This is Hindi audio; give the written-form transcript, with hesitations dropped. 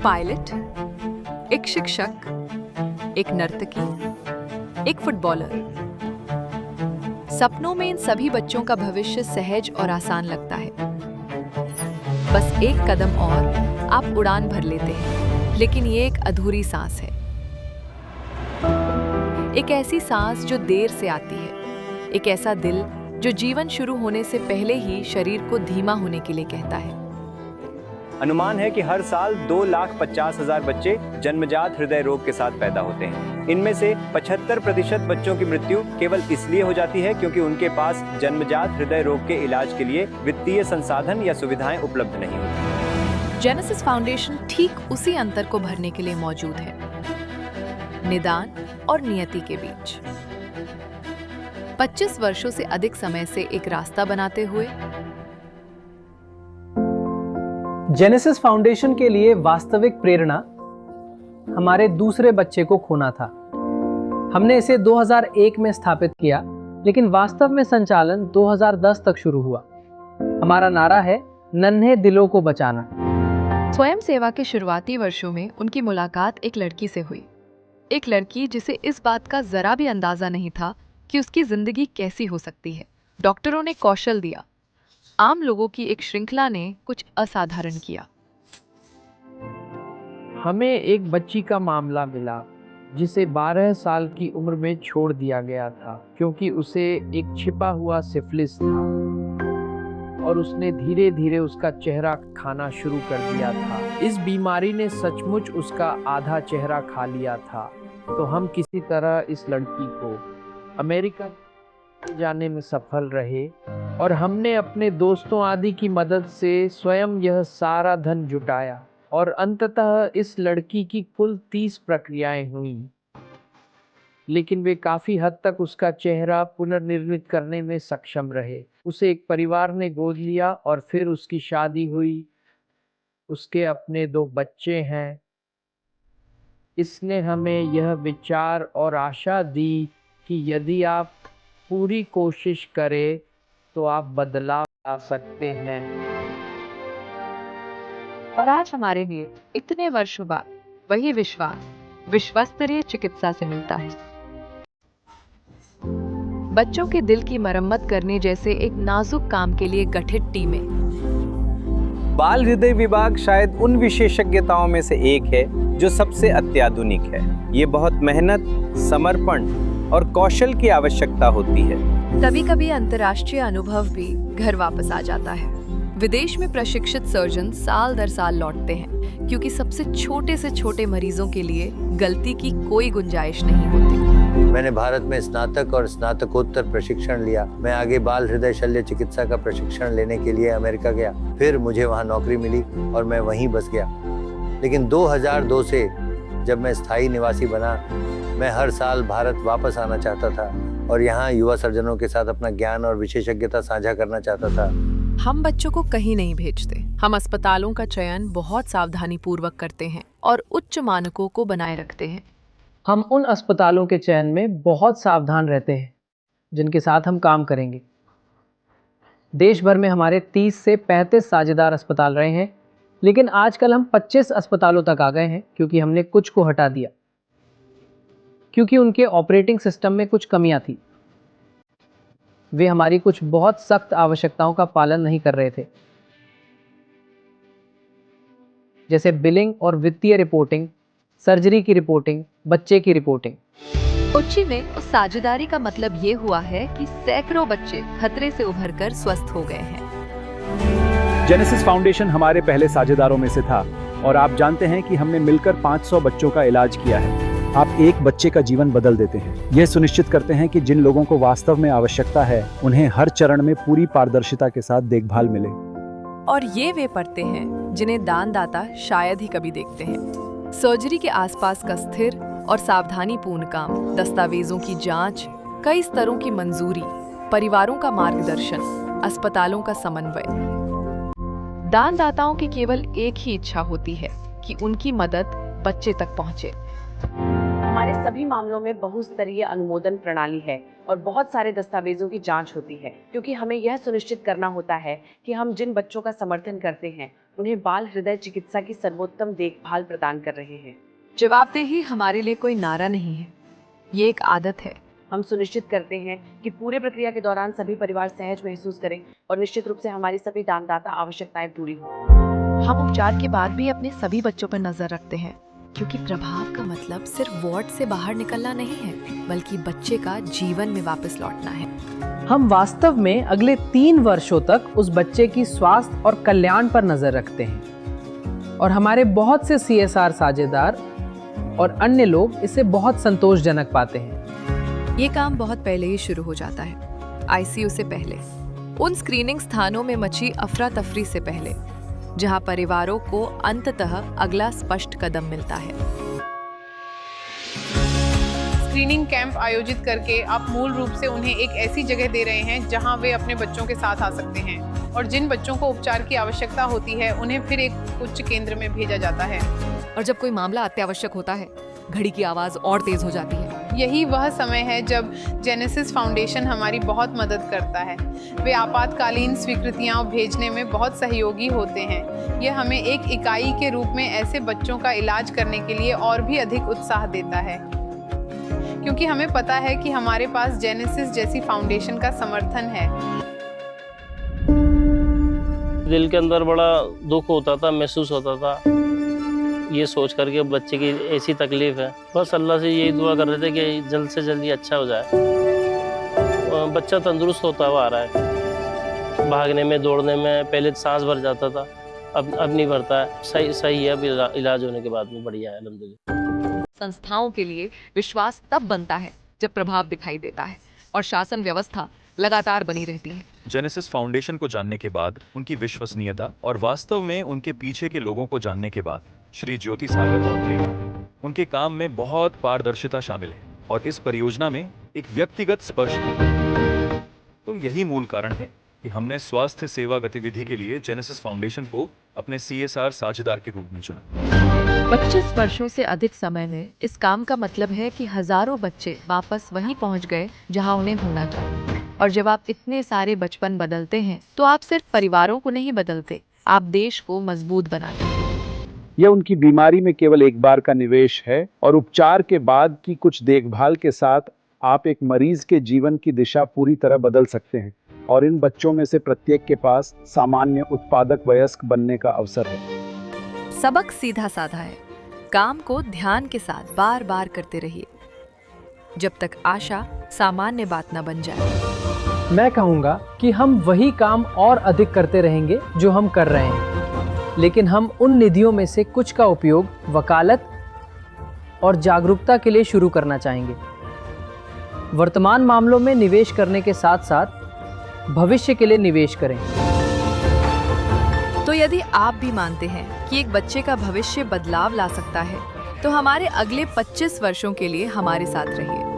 पायलट, एक शिक्षक, एक नर्तकी, एक फुटबॉलर। सपनों में इन सभी बच्चों का भविष्य सहज और आसान लगता है। बस एक कदम और आप उड़ान भर लेते हैं, लेकिन ये एक अधूरी सांस है। एक ऐसी सांस जो देर से आती है, एक ऐसा दिल जो जीवन शुरू होने से पहले ही शरीर को धीमा होने के लिए कहता है। अनुमान है कि हर साल 2,50,000 बच्चे जन्मजात हृदय रोग के साथ पैदा होते हैं। इनमें से 75% बच्चों की मृत्यु केवल इसलिए हो जाती है क्योंकि उनके पास जन्मजात हृदय रोग के इलाज के लिए वित्तीय संसाधन या सुविधाएं उपलब्ध नहीं होती। जेनेसिस फाउंडेशन ठीक उसी अंतर को भरने के लिए मौजूद है, निदान और नियति के बीच। 25 वर्षों से अधिक समय से एक रास्ता बनाते हुए जेनेसिस फाउंडेशन के लिए वास्तविक प्रेरणा हमारे दूसरे बच्चे को खोना था। हमने इसे 2001 में स्थापित किया, लेकिन वास्तव में संचालन 2010 तक शुरू हुआ। हमारा नारा है, नन्हे दिलों को बचाना। स्वयं सेवा के शुरुआती वर्षों में उनकी मुलाकात एक लड़की से हुई। एक लड़की जिसे इस बात का जरा भी अंदाजा नहीं था कि उसकी जिंदगी कैसी हो सकती है। डॉक्टरों ने कौशल दिया, आम लोगों की एक श्रृंखला ने कुछ असाधारण किया। हमें एक बच्ची का मामला मिला जिसे 12 साल की उम्र में छोड़ दिया गया था क्योंकि उसे एक छिपा हुआ सिफिलिस था और उसने धीरे धीरे उसका चेहरा खाना शुरू कर दिया था। इस बीमारी ने सचमुच उसका आधा चेहरा खा लिया था। तो हम किसी तरह इस लड़की को अमेरिका जाने में सफल रहे और हमने अपने दोस्तों आदि की मदद से स्वयं यह सारा धन जुटाया और अंततः इस लड़की की कुल 30 प्रक्रियाएं हुई, लेकिन वे काफी हद तक उसका चेहरा पुनर्निर्मित करने में सक्षम रहे। उसे एक परिवार ने गोद लिया और फिर उसकी शादी हुई। उसके अपने 2 बच्चे हैं। इसने हमें यह विचार और आशा दी कि यदि आप पूरी कोशिश करें तो आप बदलाव ला सकते हैं। और आज हमारे लिए इतने वर्षों बाद वही विश्वास विश्वस्तरीय चिकित्सा से मिलता है। बच्चों के दिल की मरम्मत करने जैसे एक नाजुक काम के लिए गठित टीमें। बाल हृदय विभाग शायद उन विशेषज्ञताओं में से एक है जो सबसे अत्याधुनिक है। ये बहुत मेहनत, समर्पण और कौशल की आवश्यकता होती है। कभी कभी अंतर्राष्ट्रीय अनुभव भी घर वापस आ जाता है। विदेश में प्रशिक्षित सर्जन साल दर साल लौटते हैं क्योंकि सबसे छोटे से छोटे मरीजों के लिए गलती की कोई गुंजाइश नहीं होती। मैंने भारत में स्नातक और स्नातकोत्तर प्रशिक्षण लिया। मैं आगे बाल हृदय शल्य चिकित्सा का प्रशिक्षण लेने के लिए अमेरिका गया। फिर मुझे वहाँ नौकरी मिली और मैं वहीं बस गया। लेकिन 2002 से जब मैं स्थायी निवासी बना, मैं हर साल भारत वापस आना चाहता था और यहाँ युवा सर्जनों के साथ अपना ज्ञान और विशेषज्ञता साझा करना चाहता था। हम बच्चों को कहीं नहीं भेजते। हम अस्पतालों का चयन बहुत सावधानी पूर्वक करते हैं और उच्च मानकों को बनाए रखते हैं। हम उन अस्पतालों के चयन में बहुत सावधान रहते हैं जिनके साथ हम काम करेंगे। देश भर में हमारे 30 से 35 साझेदार अस्पताल रहे हैं, लेकिन आजकल हम 25 अस्पतालों तक आ गए हैं क्योंकि हमने कुछ को हटा दिया, क्योंकि उनके ऑपरेटिंग सिस्टम में कुछ कमियां थी। वे हमारी कुछ बहुत सख्त आवश्यकताओं का पालन नहीं कर रहे थे, जैसे बिलिंग और वित्तीय रिपोर्टिंग, सर्जरी की रिपोर्टिंग, बच्चे की रिपोर्टिंग। कोच्चि में उस साझेदारी का मतलब ये हुआ है कि सैकड़ों बच्चे खतरे से उभरकर स्वस्थ हो गए हैं। जेनेसिस फाउंडेशन हमारे पहले साझेदारों में से था और आप जानते हैं कि हमने मिलकर 500 बच्चों का इलाज किया है। आप एक बच्चे का जीवन बदल देते हैं। यह सुनिश्चित करते हैं कि जिन लोगों को वास्तव में आवश्यकता है, उन्हें हर चरण में पूरी पारदर्शिता के साथ देखभाल मिले। और ये वे पढ़ते हैं जिन्हें दानदाता शायद ही कभी देखते हैं। सर्जरी के आसपास का स्थिर और सावधानीपूर्ण काम, दस्तावेजों की जांच, कई स्तरों की मंजूरी, परिवारों का मार्गदर्शन, अस्पतालों का समन्वय। दानदाताओं की केवल एक ही इच्छा होती है कि उनकी मदद बच्चे तक पहुंचे। हमारे सभी मामलों में बहुस्तरीय अनुमोदन प्रणाली है और बहुत सारे दस्तावेजों की जांच होती है, क्योंकि हमें यह सुनिश्चित करना होता है कि हम जिन बच्चों का समर्थन करते हैं उन्हें बाल हृदय चिकित्सा की सर्वोत्तम देखभाल प्रदान कर रहे हैं। जवाबदेही हमारे लिए कोई नारा नहीं है, ये एक आदत है। हम सुनिश्चित करते हैं कि पूरे प्रक्रिया के दौरान सभी परिवार सहज महसूस करें और निश्चित रूप से हमारी सभी दानदाता आवश्यकताएं पूरी हों। हम उपचार के बाद भी अपने सभी बच्चों पर नजर रखते हैं, क्योंकि प्रभाव का मतलब सिर्फ वार्ड से बाहर निकलना नहीं है, बल्कि बच्चे का जीवन में वापस लौटना है। हम वास्तव में अगले 3 वर्षों तक उस बच्चे की स्वास्थ्य और कल्याण पर नजर रखते हैं और हमारे बहुत से CSR साझेदार और अन्य लोग इसे बहुत संतोषजनक पाते हैं। ये काम बहुत पहले ही शुरू हो जाता है, ICU से पहले, उन स्क्रीनिंग स्थानों में मची अफरा तफरी से पहले, जहां परिवारों को अंततः अगला स्पष्ट कदम मिलता है। स्क्रीनिंग कैंप आयोजित करके आप मूल रूप से उन्हें एक ऐसी जगह दे रहे हैं जहां वे अपने बच्चों के साथ आ सकते हैं, और जिन बच्चों को उपचार की आवश्यकता होती है उन्हें फिर एक उच्च केंद्र में भेजा जाता है। और जब कोई मामला अत्यावश्यक होता है, घड़ी की आवाज और तेज हो जाती है। यही वह समय है जब जेनेसिस फाउंडेशन हमारी बहुत मदद करता है। वे आपातकालीन स्वीकृतियां भेजने में बहुत सहयोगी होते हैं। यह हमें एक इकाई के रूप में ऐसे बच्चों का इलाज करने के लिए और भी अधिक उत्साह देता है, क्योंकि हमें पता है कि हमारे पास जेनेसिस जैसी फाउंडेशन का समर्थन है। दिल के अंदर बड़ा दुख होता था, महसूस होता था, ये सोच करके बच्चे की ऐसी तकलीफ है। बस अल्लाह से यही दुआ कर रहे थे कि जल्द से जल्दी अच्छा हो जाए। बच्चा तंदुरुस्त होता हुआ आ रहा है, भागने में दौड़ने में पहले सांस भर जाता था, अब नहीं भरता है। सही है, अब इलाज होने के बाद में बढ़िया है, अल्हम्दुलिल्लाह। संस्थाओं के लिए विश्वास तब बनता है जब प्रभाव दिखाई देता है और शासन व्यवस्था लगातार बनी रहती है। जेनेसिस फाउंडेशन को जानने के बाद, उनकी विश्वसनीयता और वास्तव में उनके पीछे के लोगों को जानने के बाद श्री ज्योति सागर और उनके काम में बहुत पारदर्शिता शामिल है और इस परियोजना में एक व्यक्तिगत स्पर्श है। तो यही मूल कारण है कि हमने स्वास्थ्य सेवा गतिविधि के लिए जेनेसिस फाउंडेशन को अपने CSR साझेदार के रूप में चुना। 25 वर्षों से अधिक समय में इस काम का मतलब है कि हजारों बच्चे वापस वहीं पहुंच गए जहां उन्हें होना चाहिए। और जब आप इतने सारे बचपन बदलते हैं, तो आप सिर्फ परिवारों को नहीं बदलते, आप देश को मजबूत बनाते हैं। यह उनकी बीमारी में केवल एक बार का निवेश है और उपचार के बाद की कुछ देखभाल के साथ आप एक मरीज के जीवन की दिशा पूरी तरह बदल सकते हैं। और इन बच्चों में से प्रत्येक के पास सामान्य उत्पादक वयस्क बनने का अवसर है। सबक सीधा साधा है, काम को ध्यान के साथ बार बार करते रहिए, जब तक आशा सामान्य बात न बन जाए। मैं कहूँगा कि हम वही काम और अधिक करते रहेंगे जो हम कर रहे हैं, लेकिन हम उन निधियों में से कुछ का उपयोग वकालत और जागरूकता के लिए शुरू करना चाहेंगे। वर्तमान मामलों में निवेश करने के साथ साथ भविष्य के लिए निवेश करें। तो यदि आप भी मानते हैं कि एक बच्चे का भविष्य बदलाव ला सकता है, तो हमारे अगले 25 वर्षों के लिए हमारे साथ रहिए।